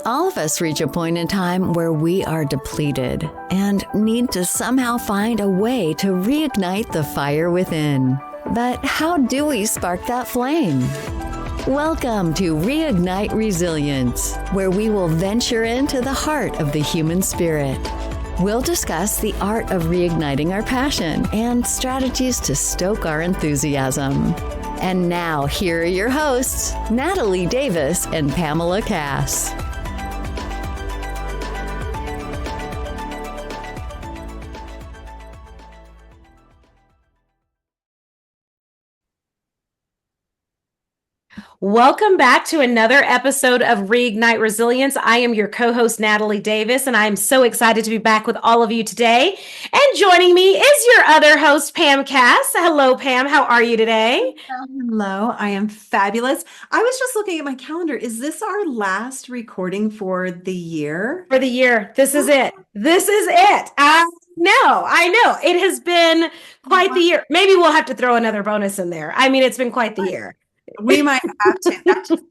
All of us reach a point in time where we are depleted and need to somehow find a way to reignite the fire within. But how do we spark that flame? Welcome to Reignite Resilience, where we will venture into the heart of the human spirit. We'll discuss the art of reigniting our passion and strategies to stoke our enthusiasm. And now, here are your hosts, Natalie Davis and Pamela Cass. Welcome back to another episode of Reignite Resilience. I am your co-host, Natalie Davis, and I am so excited to be back with all of you today. And joining me is your other host, Pam Cass. Hello, Pam. How are you today? Hello, I am fabulous. I was just looking at my calendar. Is this our last recording for the year? For the year. This is it. This is it. I know. It has been quite the year. Maybe we'll have to throw another bonus in there. I mean, it's been quite the year. We might have to.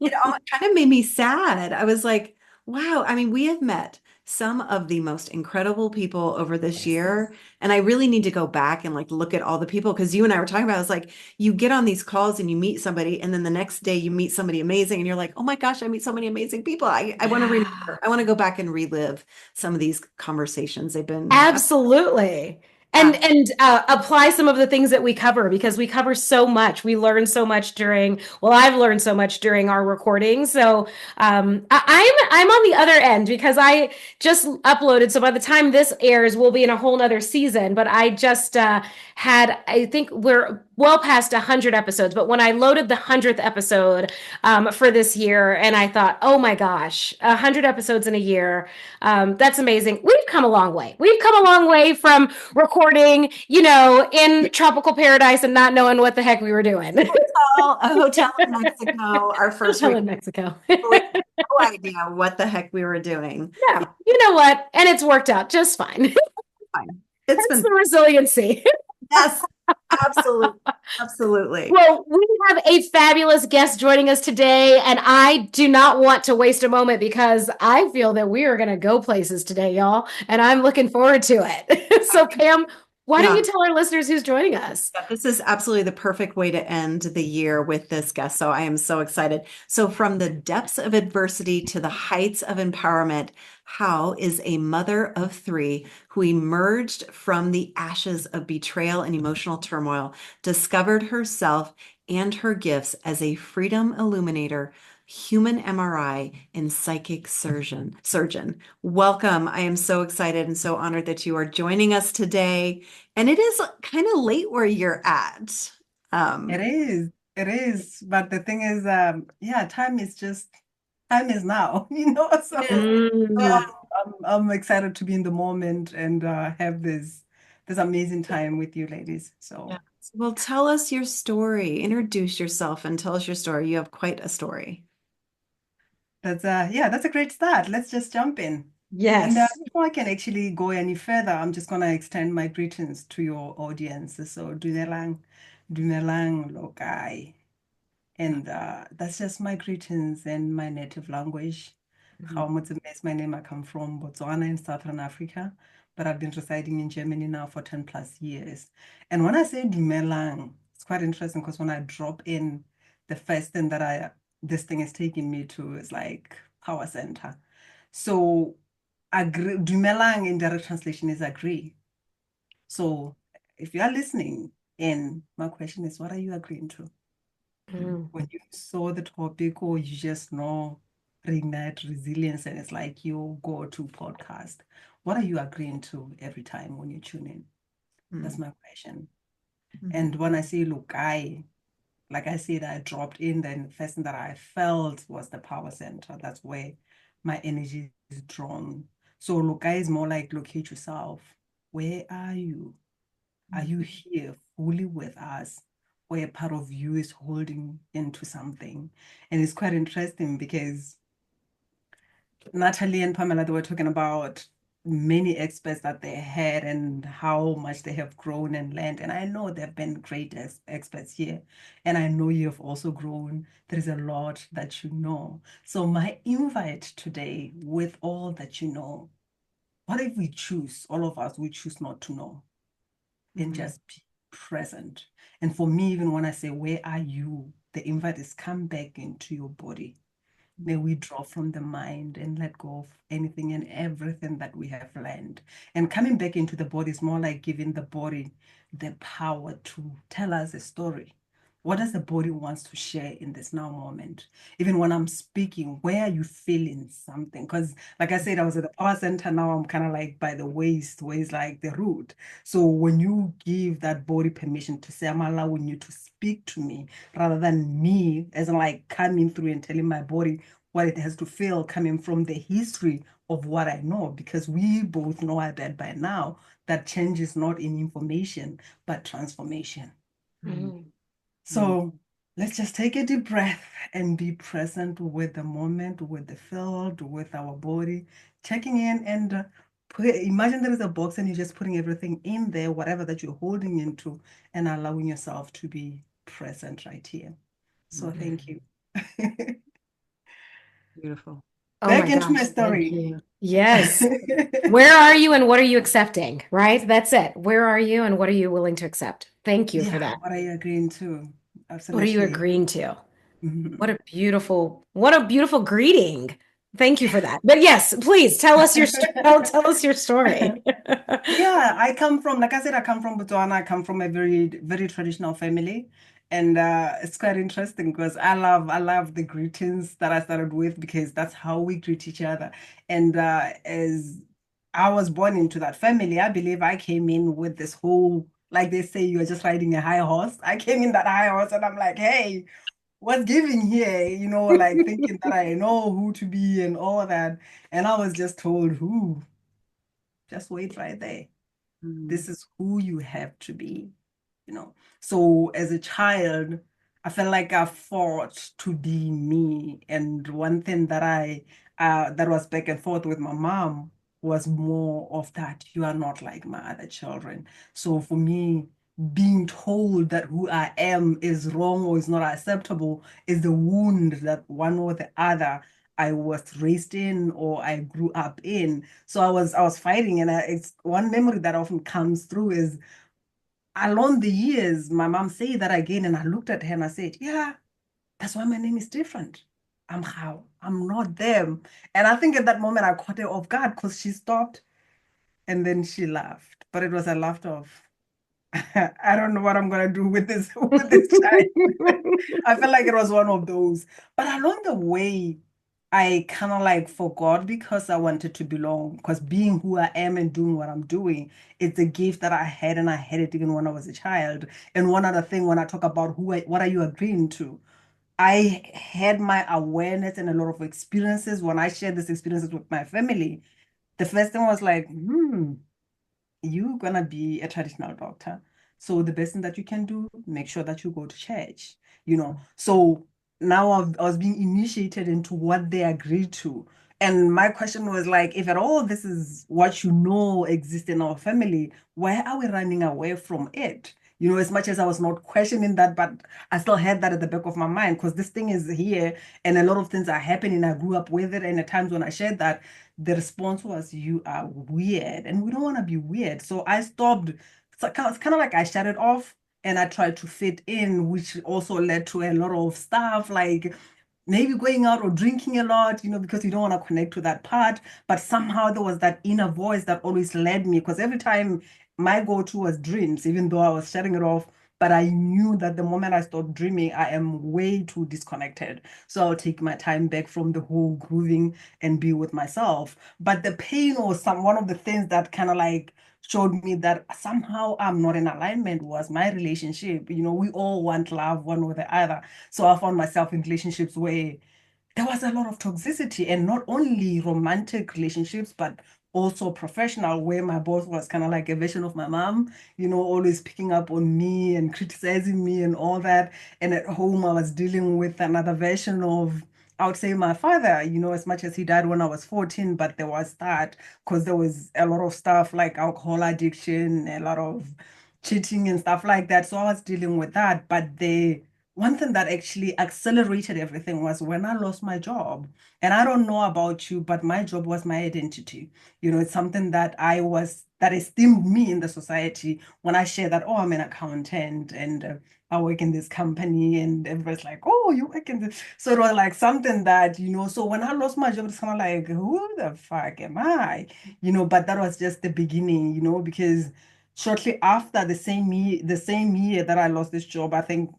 It kind of made me sad. I was like, wow. I mean, we have met some of the most incredible people over this year. And I really need to go back and look at all the people, because you and I were talking about, it's like you get on these calls and you meet somebody, and then the next day you meet somebody amazing and you're like, oh my gosh, I meet so many amazing people. I want to remember. I want to go back and relive some of these conversations. They've been absolutely. And apply some of the things that we cover, because we cover so much. We learn so much I've learned so much during our recording. So I'm on the other end, because I just uploaded. So by the time this airs, we'll be in a whole nother season. But I just I think we're well past 100 episodes. But when I loaded the 100th episode for this year, and I thought, oh my gosh, 100 episodes in a year, that's amazing. We've come a long way. We've come a long way from recording, in tropical paradise and not knowing what the heck we were doing. A hotel in Mexico, our first hotel in Mexico. No idea what the heck we were doing. No, you know what? And it's worked out just fine. It's been the resiliency. Yes, absolutely. Well, we have a fabulous guest joining us today, and I do not want to waste a moment, because I feel that we are going to go places today, y'all, and I'm looking forward to it. So, Pam, why don't you tell our listeners who's joining us? Yeah, this is absolutely the perfect way to end the year with this guest. So I am so excited. So from the depths of adversity to the heights of empowerment, How is a mother of three who emerged from the ashes of betrayal and emotional turmoil, discovered herself and her gifts as a freedom illuminator, human MRI, and psychic surgeon. Welcome. I am so excited and so honored that you are joining us today. And it is kind of late where you're at. It is. But the thing is, time is now, So I'm excited to be in the moment and have this amazing time with you ladies. So Well, tell us your story. Introduce yourself and tell us your story. You have quite a story. that's a great start. Let's just jump in. Yes. And before I can actually go any further, I'm just gonna extend my greetings to your audience. So dumelang lokai. And that's just my greetings in my native language. Motsemme is my name. I come from Botswana in Southern Africa, but I've been residing in Germany now for 10 plus years. And when I say dumelang, it's quite interesting, because when I drop in, the first thing that this thing is taking me to is like power center. So agree, dumelang in direct translation is agree. So if you are listening in, my question is, what are you agreeing to? When you saw the topic, or you just know Reignite Resilience and it's like your go-to podcast, what are you agreeing to every time when you tune in? That's my question. And when I say Lukai, like I said, I dropped in, then the first thing that I felt was the power center. That's where my energy is drawn. So Lukai is more like locate yourself. Where are you? Are you here fully with us? Where part of you is holding into something? And it's quite interesting, because Natalie and Pamela, they were talking about many experts that they had and how much they have grown and learned. And I know there have been great experts here. And I know you have also grown. There is a lot that you know. So my invite today, with all that you know, what if we choose, all of us, we choose not to know and just be present? And for me, even when I say, where are you? The invite is come back into your body. May we draw from the mind and let go of anything and everything that we have learned. And coming back into the body is more like giving the body the power to tell us a story. What does the body wants to share in this now moment? Even when I'm speaking, where are you feeling something? Because like I said, I was at the power center. Now I'm kind of like by the waist, where is like the root. So when you give that body permission to say, I'm allowing you to speak to me, rather than me as in like coming through and telling my body what it has to feel, coming from the history of what I know, because we both know, I bet by now, that change is not in information, but transformation. So let's just take a deep breath and be present with the moment, with the field, with our body, checking in and imagine there is a box and you're just putting everything in there, whatever that you're holding into, and allowing yourself to be present right here. So thank you. Beautiful. Oh Back my into my gosh, thank story. you. Yes. Where are you and what are you accepting? Right? That's it. Where are you and what are you willing to accept? Thank you for Yeah, that. what are you agreeing to? What are you Absolutely. agreeing to? Mhm. What a beautiful greeting. Thank you for that. But yes, please tell us your tell us your story. Yeah, I come from, like I said, I come from Botswana. I come from a very, very traditional family. And it's quite interesting because I love the greetings that I started with because that's how we greet each other. And as I was born into that family, I believe I came in with this whole, like they say, you're just riding a high horse. I came in that high horse and I'm like, hey, what's giving here? Like thinking that I know who to be and all that. And I was just told, who? Just wait right there. This is who you have to be. So as a child, I felt like I fought to be me. And one thing that that was back and forth with my mom was more of that you are not like my other children. So for me, being told that who I am is wrong or is not acceptable is the wound that one or the other I was raised in or I grew up in. So I was fighting, and it's one memory that often comes through is along the years, my mom said that again, and I looked at her and I said, yeah, that's why my name is different. I'm how I'm not them. And I think at that moment I caught her off guard because she stopped and then she laughed. But it was a laughter of I don't know what I'm gonna do with this with this child. I felt like it was one of those. But along the way, I kind of like forgot because I wanted to belong. Because being who I am and doing what I'm doing, it's a gift that I had, and I had it even when I was a child. And one other thing, when I talk about what are you agreeing to? I had my awareness and a lot of experiences. When I shared these experiences with my family, the first thing was like, you're gonna be a traditional doctor. So the best thing that you can do, make sure that you go to church. So now I was being initiated into what they agreed to. And my question was like, if at all this is what you know exists in our family, why are we running away from it? As much as I was not questioning that, but I still had that at the back of my mind because this thing is here and a lot of things are happening. I grew up with it. And at times when I shared that, the response was, you are weird. And we don't want to be weird. So I stopped. So it's kind of like I shut it off and I tried to fit in, which also led to a lot of stuff like maybe going out or drinking a lot, because you don't want to connect to that part. But somehow there was that inner voice that always led me because every time my go-to was dreams, even though I was shutting it off. But I knew that the moment I stopped dreaming, I am way too disconnected. So I'll take my time back from the whole grooving and be with myself. But the pain was one of the things that kind of like showed me that somehow I'm not in alignment was my relationship. We all want love one or the other. So I found myself in relationships where there was a lot of toxicity, and not only romantic relationships, but also professional, where my boss was kind of like a version of my mom, always picking up on me and criticizing me and all that. And at home, I was dealing with another version of I would say my father, as much as he died when I was 14, but there was that because there was a lot of stuff like alcohol addiction, a lot of cheating and stuff like that. So I was dealing with that. But the one thing that actually accelerated everything was when I lost my job. And I don't know about you, but my job was my identity. It's something that esteemed me in the society when I share that, oh, I'm an accountant and I work in this company, and everybody's like, oh, you work in this. So it was like something that, so when I lost my job, it's kind of like, who the fuck am I? But that was just the beginning, because shortly after the same year that I lost this job, I think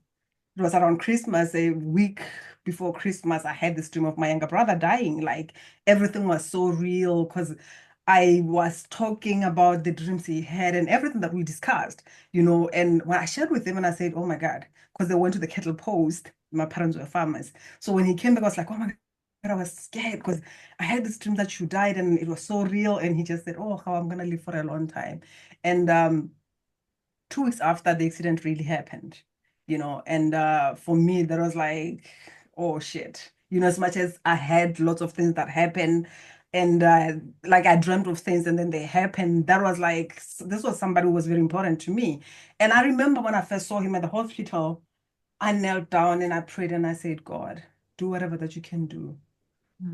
it was around Christmas, a week before Christmas, I had this dream of my younger brother dying. Like everything was so real because I was talking about the dreams he had and everything that we discussed, And when I shared with him and I said, oh my God, because they went to the cattle post, my parents were farmers. So when he came back, I was like, oh my God, I was scared because I had this dream that you died and it was so real. And he just said, oh, how I'm going to live for a long time. And 2 weeks after the accident really happened, and for me, that was like, oh shit, as much as I had lots of things that happened and like I dreamt of things and then they happened, that was like, this was somebody who was very important to me. And I remember when I first saw him at the hospital, I knelt down and I prayed and I said, God, do whatever that you can do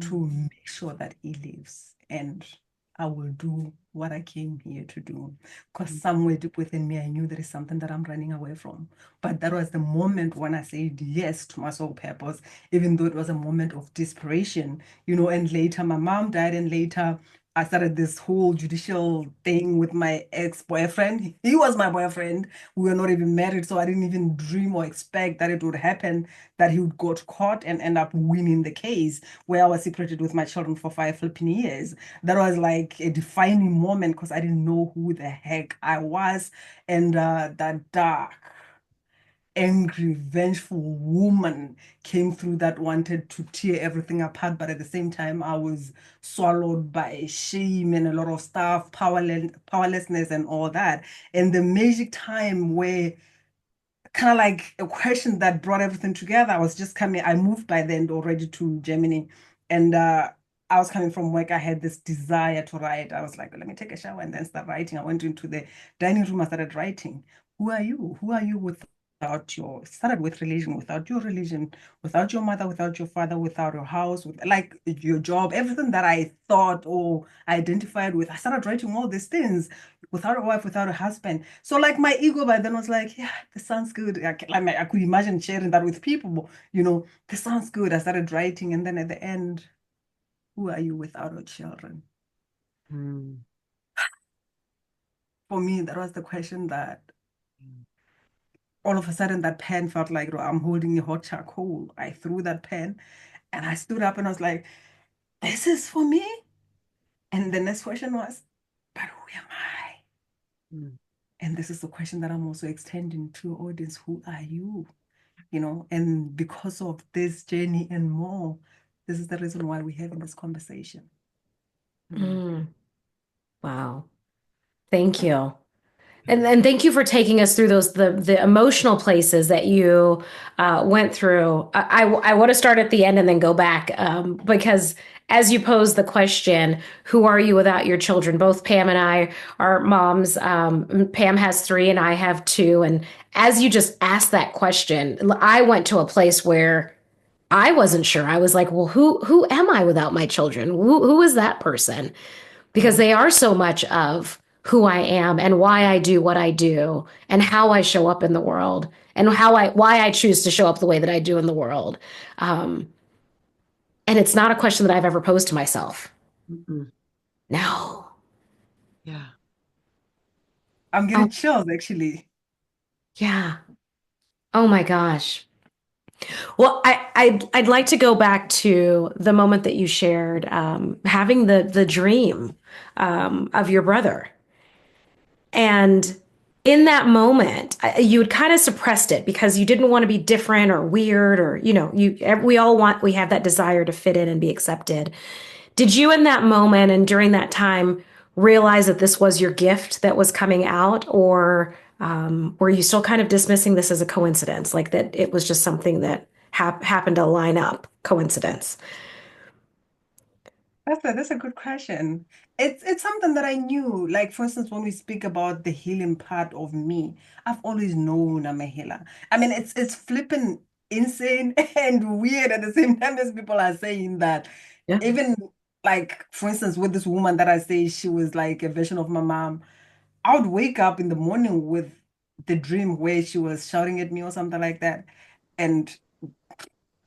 to make sure that he lives. And I will do what I came here to do. Because somewhere deep within me, I knew there is something that I'm running away from. But that was the moment when I said yes to my soul purpose, even though it was a moment of desperation, and later my mom died, and later I started this whole judicial thing with my ex-boyfriend. He was my boyfriend. We were not even married, so I didn't even dream or expect that it would happen, that he would go to court and end up winning the case, where I was separated with my children for 5 flipping years. That was like a defining moment because I didn't know who the heck I was. And that dark, angry, vengeful woman came through that wanted to tear everything apart. But at the same time, I was swallowed by shame and a lot of stuff, powerlessness and all that. And the magic time where kind of like a question that brought everything together. I moved by then already to Germany, and I was coming from work. I had this desire to write. I was like, let me take a shower and then start writing. I went into the dining room. I started writing. Who are you? Who are you without started with religion, without your religion, without your mother, without your father, without your house, with like your job, everything that I thought or identified with. I started writing all these things without a wife, without a husband. So like my ego by then was like, yeah, this sounds good. I could imagine sharing that with people, this sounds good. I started writing. And then at the end, who are you without your children? For me, that was the question that all of a sudden that pen felt like I'm holding a hot charcoal. I threw that pen and I stood up and I was like, this is for me. And the next question was, but who am I? And this is the question that I'm also extending to audience. Who are you? And because of this journey and more, this is the reason why we're having this conversation. Wow. Thank you. And thank you for taking us through the emotional places that you went through. I want to start at the end and then go back because as you pose the question, who are you without your children? Both Pam and I are moms. Pam has 3 and I have 2. And as you just asked that question, I went to a place where I wasn't sure. I was like, well, who am I without my children? Who is that person? Because they are so much of who I am and why I do what I do and how I show up in the world and why I choose to show up the way that I do in the world. And it's not a question that I've ever posed to myself. No. Yeah. I'm getting chills actually. Yeah. Oh my gosh. Well, I'd like to go back to the moment that you shared, having the dream of your brother. And in that moment, you had kind of suppressed it because you didn't want to be different or weird or, we have that desire to fit in and be accepted. Did you in that moment and during that time realize that this was your gift that was coming out, or were you still kind of dismissing this as a coincidence, like that it was just something that happen to line up. Coincidence. That's a good question. It's something that I knew. Like for instance, when we speak about the healing part of me, I've always known I'm a healer. I mean, it's flipping insane and weird at the same time as people are saying that. Yeah. Even like for instance, with this woman that I say she was like a version of my mom, I would wake up in the morning with the dream where she was shouting at me or something like that. And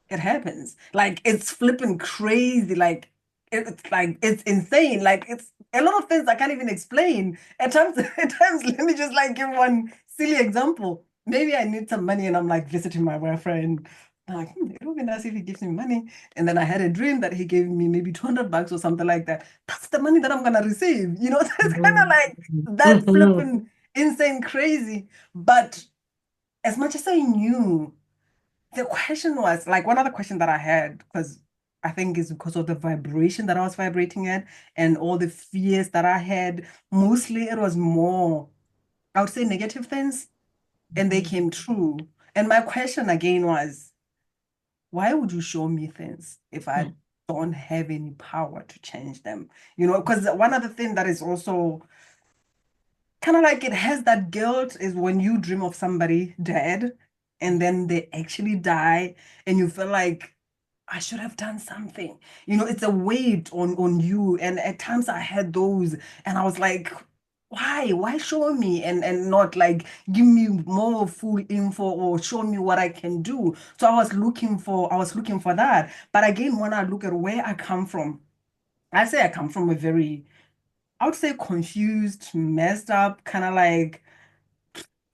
it happens. Like it's flipping crazy. Like it's like it's insane. Like it's a lot of things I can't even explain. At times, at times, let me just like give one silly example. Maybe I need some money and I'm like visiting my boyfriend. I'm like, it would be nice if he gives me money. And then I had a dream that he gave me maybe $200 or something like that. That's the money that I'm gonna receive. You know, it's kind of like that Mhm. flipping insane crazy. But as much as I knew the question was like one other question that I had, because I think it's because of the vibration that I was vibrating at and all the fears that I had. Mostly it was more, I would say, negative things, and they came true. And my question again was, why would you show me things if I don't have any power to change them? You know, because one other thing that is also kind of like it has that guilt is when you dream of somebody dead and then they actually die and you feel like I should have done something. You know, it's a weight on you. And at times I had those and I was like, why? Why show me and not like give me more full info or show me what I can do. So I was looking for that. But again, when I look at where I come from, I say I come from a very I would say confused, messed up, kind of like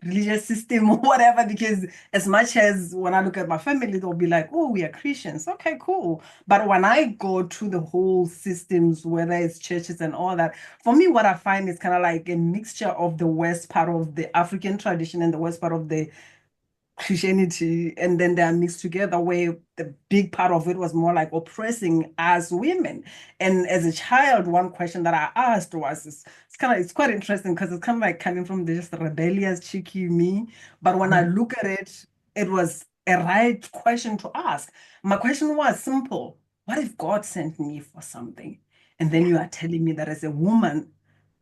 religious system or whatever. Because as much as when I look at my family, they'll be like, oh, we are Christians. Okay, cool. But when I go to the whole systems, whether it's churches and all that, for me, what I find is kind of like a mixture of the West part of the African tradition and the West part of the Christianity, and then they are mixed together, where the big part of it was more like oppressing as women. And as a child, one question that I asked was, it's quite interesting because it's kind of like coming from the just rebellious, cheeky me. But when I look at it, it was a right question to ask. My question was simple. What if God sent me for something? And then you are telling me that as a woman,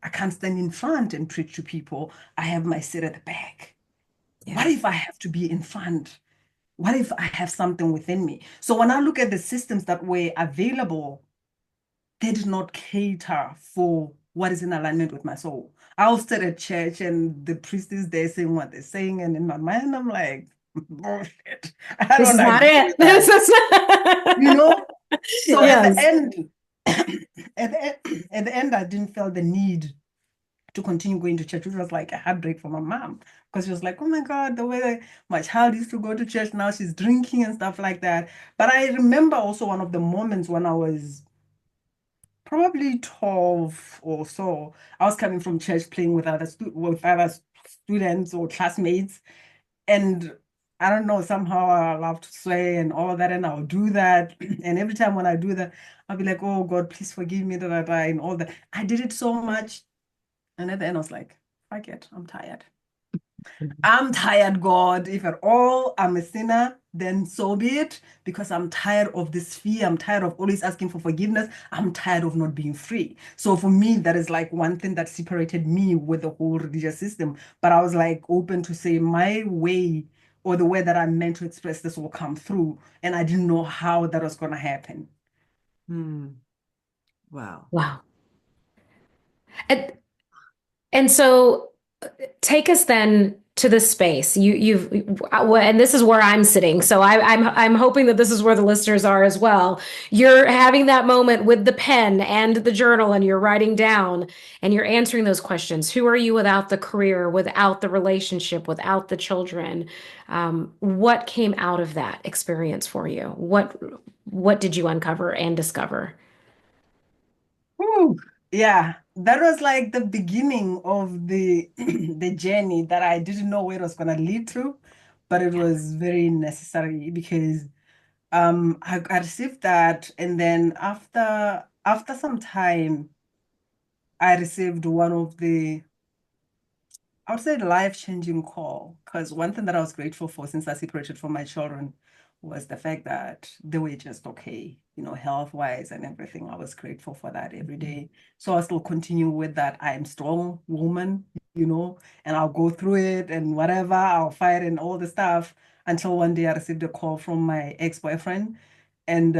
I can't stand in front and preach to people. I have my seat at the back. What Yeah. if I have to be in front? What if I have something within me? So when I look at the systems that were available, they did not cater for what is in alignment with my soul. I'll sit at church and the priest is there saying what they're saying, and in my mind, I'm like, bullshit. I This don't is not agree it. with that. This is You know? So at the yes. end, at the end, I didn't feel the need to continue going to church, which was like a heartbreak for my mom because she was like, oh my God, the way my child used to go to church, now she's drinking and stuff like that. But I remember also one of the moments when I was probably 12 or so. I was coming from church playing with with other students or classmates, and I don't know, somehow I love to sway and all that, and I'll do that. And every time when I do that, I'll be like, oh God, please forgive me, and all that. I did it so much. And at the end, I was like, fuck it, I'm tired. I'm tired, God. If at all I'm a sinner, then so be it, because I'm tired of this fear. I'm tired of always asking for forgiveness. I'm tired of not being free. So for me, that is like one thing that separated me with the whole religious system. But I was like open to say my way or the way that I'm meant to express this will come through. And I didn't know how that was going to happen. Wow. Wow. And, and so take us then to the space and this is where I'm sitting. So I'm hoping that this is where the listeners are as well. You're having that moment with the pen and the journal, and you're writing down and you're answering those questions. Who are you without the career, without the relationship, without the children? What came out of that experience for you? What did you uncover and discover? Whew. Yeah, that was like the beginning of the the journey that I didn't know where it was gonna lead to, but it was very necessary because I received that, and then after some time I received one of the, I would say, life-changing call, because one thing that I was grateful for since I separated from my children was the fact that they were just okay, health-wise and everything. I was grateful for that every day. So I still continue with that. I am strong woman, and I'll go through it and whatever, I'll fight and all the stuff until one day I received a call from my ex-boyfriend. And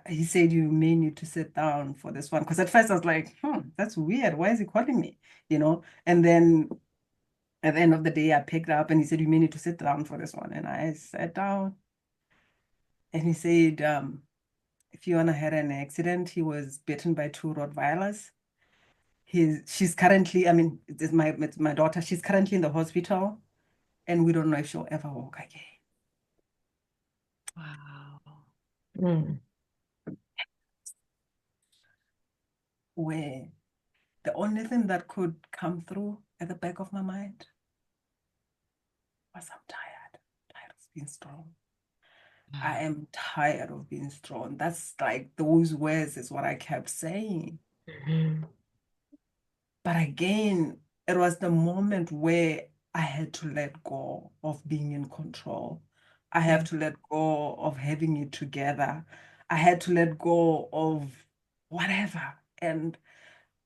he said, you may need to sit down for this one. Because at first I was like, that's weird. Why is he calling me? And then at the end of the day, I picked up and he said, you may need to sit down for this one. And I sat down and he said, Fiona had an accident. He was bitten by two Rottweilers. She's currently, I mean, it's my daughter. She's currently in the hospital and we don't know if she'll ever walk again. Wow. Mm. Where the only thing that could come through at the back of my mind was I'm tired of being strong. I am tired of being strong. That's like those words is what I kept saying. Mhm. But again, it was the moment where I had to let go of being in control. I have to let go of having it together. I had to let go of whatever. And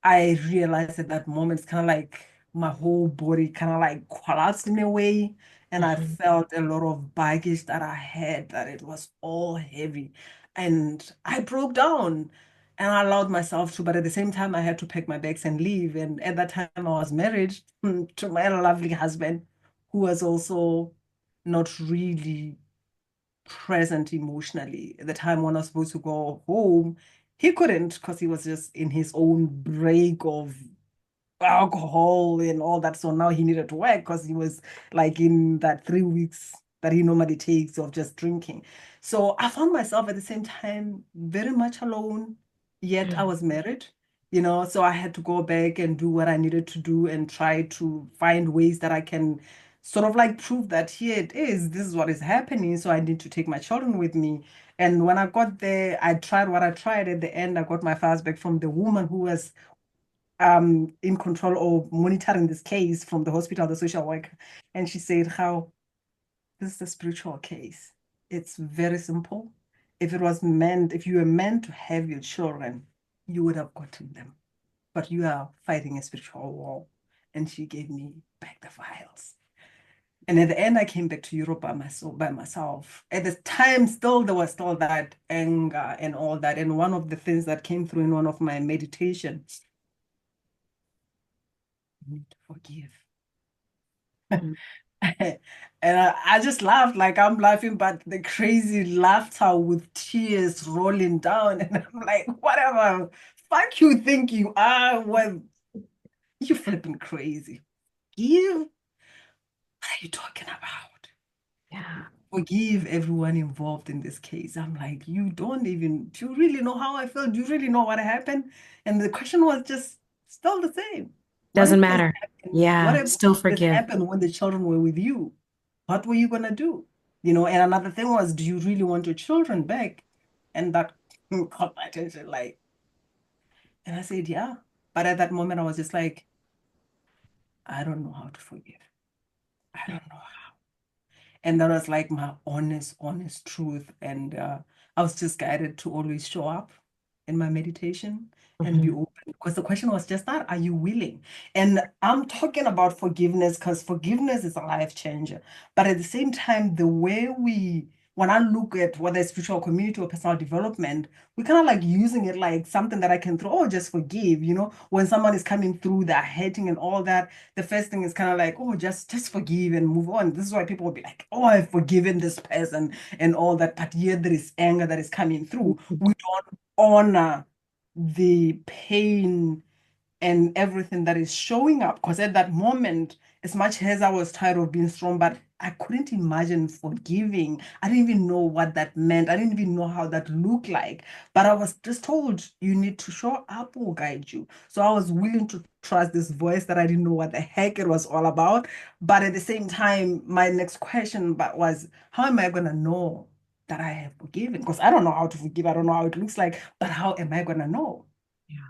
I realized at that moment, it's kind of like my whole body kind of like collapsed in a way. And I felt a lot of baggage that I had, that it was all heavy. And I broke down and I allowed myself to, but at the same time, I had to pack my bags and leave. And at that time, I was married to my lovely husband, who was also not really present emotionally. At the time when I was supposed to go home, he couldn't because he was just in his own break of alcohol and all that. So now he needed to work because he was like in that 3 weeks that he normally takes of just drinking. So I found myself at the same time very much alone, yet I was married. So I had to go back and do what I needed to do and try to find ways that I can sort of like prove that here it is, this is what is happening. So I need to take my children with me. And when I got there, I tried what I tried. At the end, I got my files back from the woman who was in control or monitoring this case from the hospital, the social worker. And she said, how this is a spiritual case. It's very simple. If you were meant to have your children, you would have gotten them. But you are fighting a spiritual war. And she gave me back the files. And at the end, I came back to Europe by myself. At the time, there was still that anger and all that. And one of the things that came through in one of my meditations, you need to forgive. And I just laughed, like I'm laughing, but the crazy laughter with tears rolling down. And I'm like, whatever, fuck you think you are. Well, you flipping crazy. Forgive? What are you talking about? Yeah. Forgive everyone involved in this case. I'm like, do you really know how I feel? Do you really know what happened? And the question was just still the same. What Doesn't if this matter. happened? What Yeah. if Still this forgive. happened when the children were with you? What were you gonna do? And another thing was, do you really want your children back? And that caught my attention, like, and I said, yeah. But at that moment, I was just like, I don't know how to forgive. I don't know. And that was like my honest truth. And I was just guided to always show up in my meditation and be open. Because the question was just that, are you willing? And I'm talking about forgiveness because forgiveness is a life changer. But at the same time, when I look at whether it's spiritual community or personal development, we kind of like using it like something that I can throw, oh, just forgive, when someone is coming through, they're hating and all that, the first thing is kind of like, oh, just forgive and move on. This is why people will be like, oh, I've forgiven this person and all that. But yet there is anger that is coming through. We don't honor the pain and everything that is showing up. Because at that moment, as much as I was tired of being strong, but I couldn't imagine forgiving. I didn't even know what that meant. I didn't even know how that looked like. But I was just told, you need to show up, will guide you. So I was willing to trust this voice that I didn't know what the heck it was all about. But at the same time, my next question was, how am I going to know that I have forgiven? Because I don't know how to forgive. I don't know how it looks like. But how am I going to know?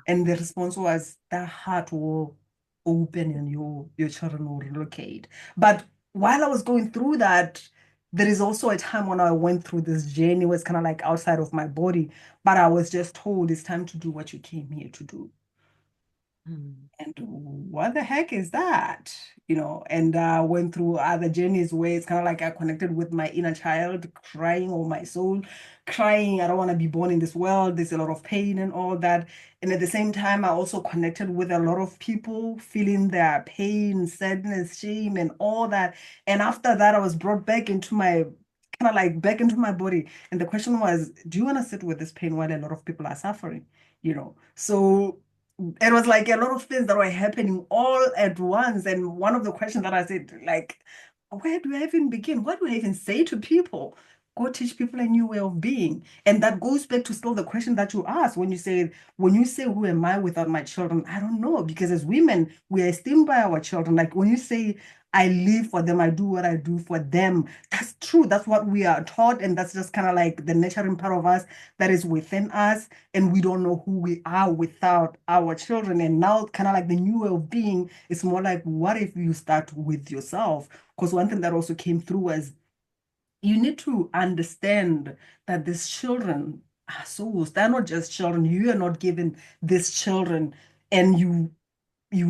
And the response was that heart will open and your children will relocate. But while I was going through that, there is also a time when I went through this journey was kind of like outside of my body, but I was just told it's time to do what you came here to do. Mm. And what the heck is that? And went through other journeys where it's kind of like I connected with my inner child, crying, or my soul crying, I don't want to be born in this world. There's a lot of pain and all that. And at the same time, I also connected with a lot of people feeling their pain, sadness, shame, and all that. And after that, I was brought back into my kind of like back into my body. And the question was, do you want to sit with this pain while a lot of people are suffering? So it was like a lot of things that were happening all at once. And one of the questions that I said, like, where do I even begin? What do I even say to people? Go teach people a new way of being. And that goes back to still the question that you asked when you say, who am I without my children? I don't know, because as women, we are esteemed by our children. Like when you say, I live for them, I do what I do for them. That's true. That's what we are taught. And that's just kind of like the nurturing part of us that is within us, and we don't know who we are without our children. And now, kind of like the new way of being, it's more like, what if you start with yourself? Because one thing that also came through was you need to understand that these children are souls. They're not just children. You are not given these children, and you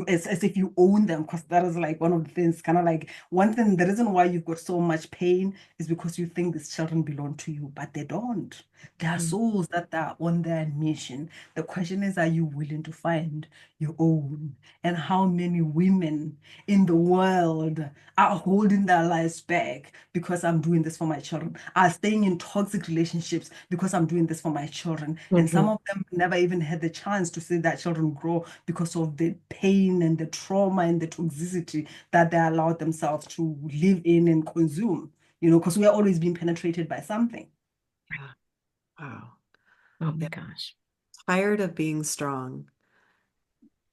as if you own them, because that is like one of the things, kind of like one thing, the reason why you've got so much pain is because you think these children belong to you, but they don't. They are Mhm. souls that are on their mission. The question is, are you willing to find your own? And how many women in the world are holding their lives back because I'm doing this for my children, are staying in toxic relationships because I'm doing this for my children, and some Mhm. of them never even had the chance to see their children grow because of the pain and the trauma and the toxicity that they allowed themselves to live in and consume, because we are always being penetrated by something. Yeah. Wow. Oh my Yeah. gosh. Tired of being strong.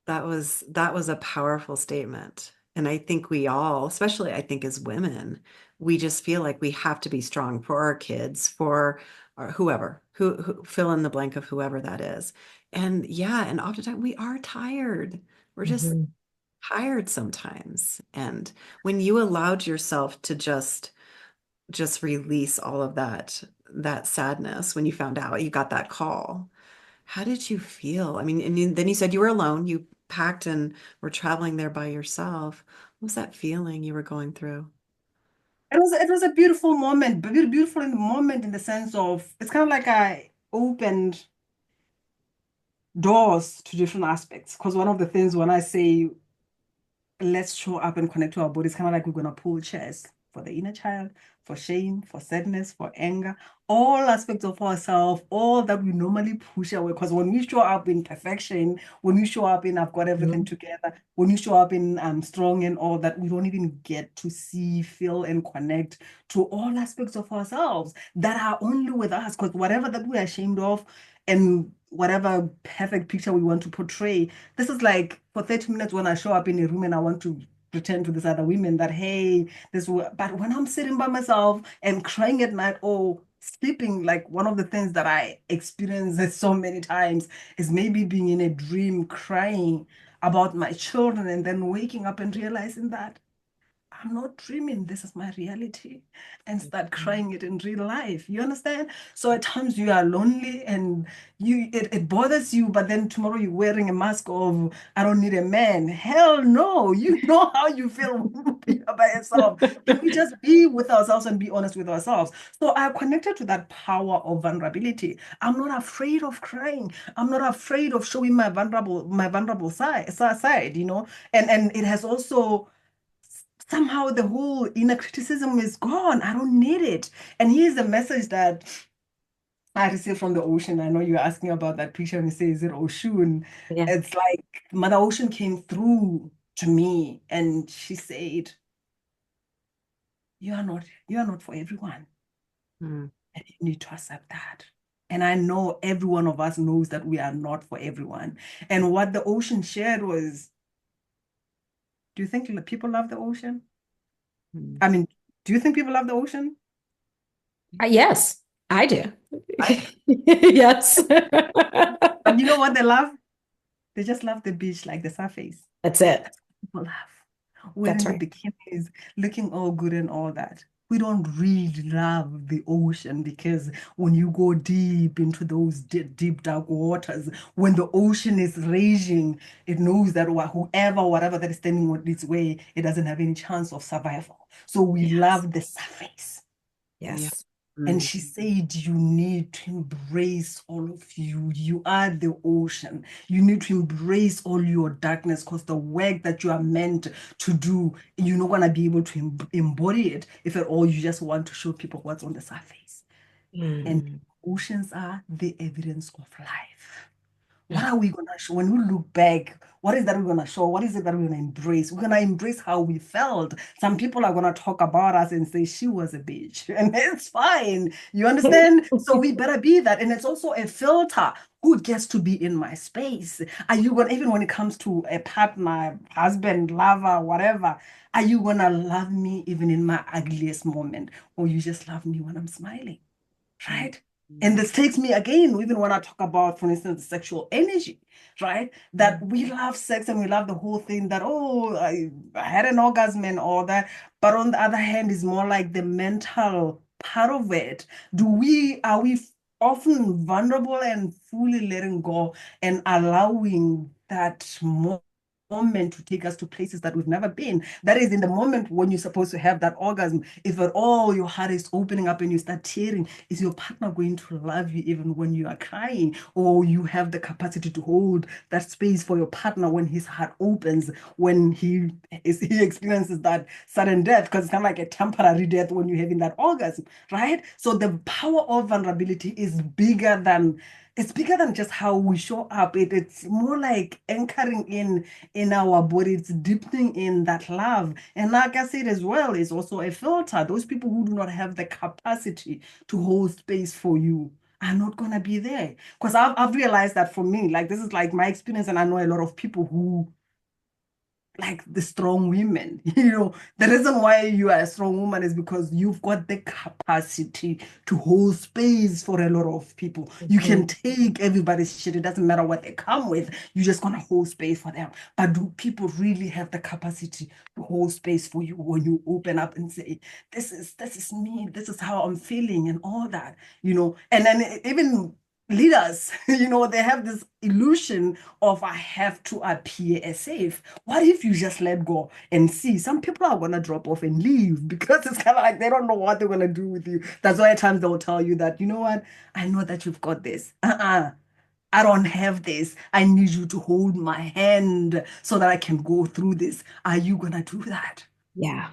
That was a powerful statement. And I think we all, especially I think as women, we just feel like we have to be strong for our kids, for whoever, who fill in the blank of whoever that is. And yeah, and oftentimes we are tired. We're just Mhm. tired sometimes. And when you allowed yourself to just release all of that sadness when you found out you got that call, how did you feel? I mean, and then you said you were alone. You packed and were traveling there by yourself. What was that feeling you were going through? It was a beautiful moment, but beautiful in the moment, in the sense of it's kind of like I opened doors to different aspects. Because one of the things when I say let's show up and connect to our bodies, kind of like we're going to pull chairs for the inner child, for shame, for sadness, for anger, all aspects of ourselves, all that we normally push away. Because when we show up in perfection, when we show up in I've got everything Mhm. together, when you show up in I'm strong and all that, we don't even get to see, feel, and connect to all aspects of ourselves that are only with us. Because whatever that we're ashamed of and whatever perfect picture we want to portray, this is like for 30 minutes when I show up in a room and I want to pretend to this other women that, hey, but when I'm sitting by myself and crying at night or sleeping, like one of the things that I experienced so many times is maybe being in a dream crying about my children and then waking up and realizing that I'm not dreaming. This is my reality, and start crying it in real life. You understand? So at times you are lonely and it bothers you, but then tomorrow you're wearing a mask of I don't need a man. Hell no. You know how you feel when you're by yourself. Can we just be with ourselves and be honest with ourselves? So I connected to that power of vulnerability. I'm not afraid of crying. I'm not afraid of showing my vulnerable side. And it has also somehow the whole inner criticism is gone. I don't need it. And here's the message that I received from the ocean. I know you're asking about that picture and you say, is it Ocean? Yeah. It's like Mother Ocean came through to me and she said, you are not for everyone. Hmm. And you need to accept that. And I know every one of us knows that we are not for everyone. And what the ocean shared was, do you think people love the ocean? Hmm. I mean, do you think people love the ocean? Yes, I do. I, Yes. but you know what they love? They just love the beach, like the surface. That's it. That's what people love. That's Wearing the right. bikinis, looking all good and all that. we don't really love the ocean, because when you go deep into those deep, dark waters, when the ocean is raging, it knows that whatever that is standing on its way, it doesn't have any chance of survival. So we Yes. love the surface. Yeah. Yes. And she said, you need to embrace all of you. You are the ocean. You need to embrace all your darkness, because the work that you are meant to do, you're not going to be able to embody it if at all you just want to show people what's on the surface. And Mm. oceans are the evidence of life. What are we going to show? When we look back, what is that we're going to show? What is it that we're going to embrace? We're going to embrace how we felt. Some people are going to talk about us and say, she was a bitch. And it's fine. You understand? So we better be that. And it's also a filter. Who gets to be in my space? Are you going to, even when it comes to a partner, husband, lover, whatever, are you going to love me even in my ugliest moment? Or you just love me when I'm smiling? Right? And this takes me again, even when I talk about, for instance, sexual energy, right? That we love sex and we love the whole thing that, oh, I had an orgasm and all that. But on the other hand, is more like the mental part of it. Are we often vulnerable and fully letting go and allowing that moment to take us to places that we've never been? That is, in the moment when you're supposed to have that orgasm, if at all your heart is opening up and you start tearing, is your partner going to love you even when you are crying? Or you have the capacity to hold that space for your partner when his heart opens, when he experiences that sudden death, because it's kind of like a temporary death when you're having that orgasm, right? So the power of vulnerability is bigger than, it's bigger than just how we show up. It's more like anchoring in our body. It's deepening in that love. And like I said as well, it's also a filter. Those people who do not have the capacity to hold space for you are not going to be there. Because I've realized that for me, like, this is like my experience, and I know a lot of people who, like, the strong women, the reason why you are a strong woman is because you've got the capacity to hold space for a lot of people. You can take everybody's shit. It doesn't matter what they come with. You're just going to hold space for them. But do people really have the capacity to hold space for you when you open up and say, this is me, this is how I'm feeling and all that, And then even leaders, they have this illusion of, I have to appear as safe. What if you just let go and see? Some people are going to drop off and leave because it's kind of like they don't know what they're going to do with you. That's why at times they'll tell you that, you know what? I know that you've got this. I don't have this. I need you to hold my hand so that I can go through this. Are you going to do that? Yeah,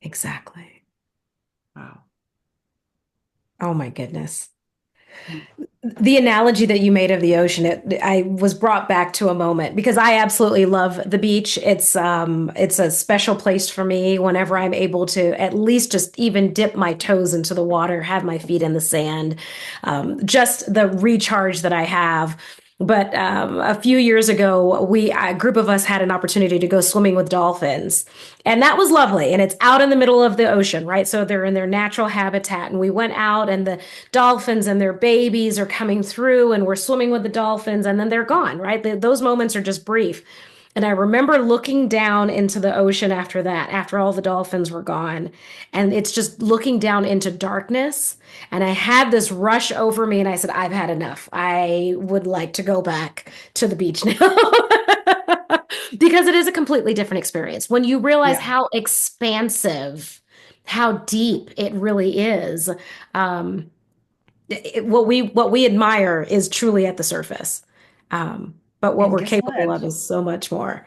exactly. Wow. Oh my goodness. The analogy that you made of the ocean, I was brought back to a moment because I absolutely love the beach. It's a special place for me whenever I'm able to at least just even dip my toes into the water, have my feet in the sand, just the recharge that I have. But a few years ago, a group of us had an opportunity to go swimming with dolphins. And that was lovely. And it's out in the middle of the ocean, right? So they're in their natural habitat. And we went out, and the dolphins and their babies are coming through, and we're swimming with the dolphins, and then they're gone, right? Those moments are just brief. And I remember looking down into the ocean after that, after all the dolphins were gone. And it's just looking down into darkness. And I had this rush over me, and I said, I've had enough. I would like to go back to the beach now. Because it is a completely different experience. When you realize Yeah. how expansive, how deep it really is, what we admire is truly at the surface. But what And we're guess capable what? of is so much more.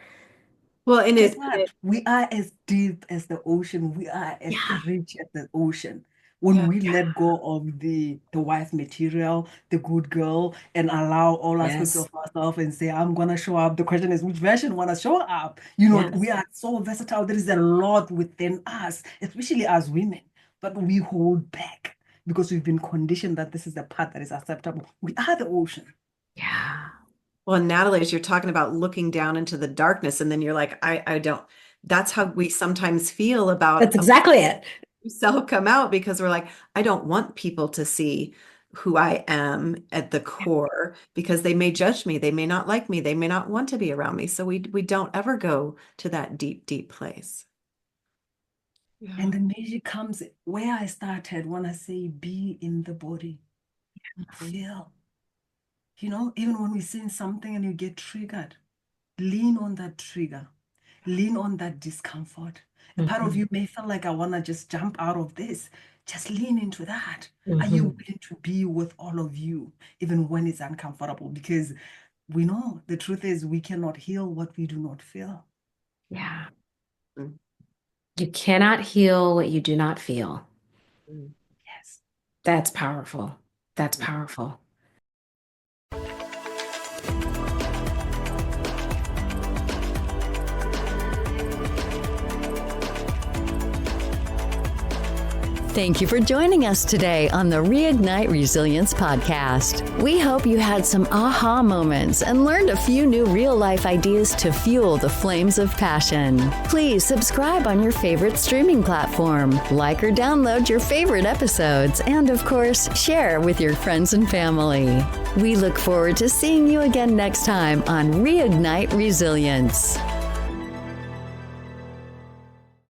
Well, and Guess it, what? We are as deep as the ocean. We are as Yeah, rich as the ocean. When yeah. we let go of the wife material, the good girl, and allow all aspects yes, of ourselves and say, I'm gonna show up. The question is, which version wanna show up? We yes. are so versatile. There is a lot within us, especially as women, but we hold back because we've been conditioned that this is the part that is acceptable. We are the ocean. Yeah, Well, Natalie, as you're talking about looking down into the darkness, and then you're like, I don't, that's how we sometimes feel about that's exactly it. self come out, because we're like, I don't want people to see who I am at the core, because they may judge me, they may not like me, they may not want to be around me. So we don't ever go to that deep, deep place. And the magic comes where I started when I say be in the body. Feel. Even when we're seeing something and you get triggered, lean on that trigger. Lean on that discomfort. A part of you may feel like, I want to just jump out of this. Just lean into that. Are you willing to be with all of you, even when it's uncomfortable? Because we know the truth is we cannot heal what we do not feel. Yeah. You cannot heal what you do not feel. Yes. That's powerful. That's powerful. Thank you for joining us today on the Reignite Resilience podcast. We hope you had some aha moments and learned a few new real-life ideas to fuel the flames of passion. Please subscribe on your favorite streaming platform, like or download your favorite episodes, and of course, share with your friends and family. We look forward to seeing you again next time on Reignite Resilience.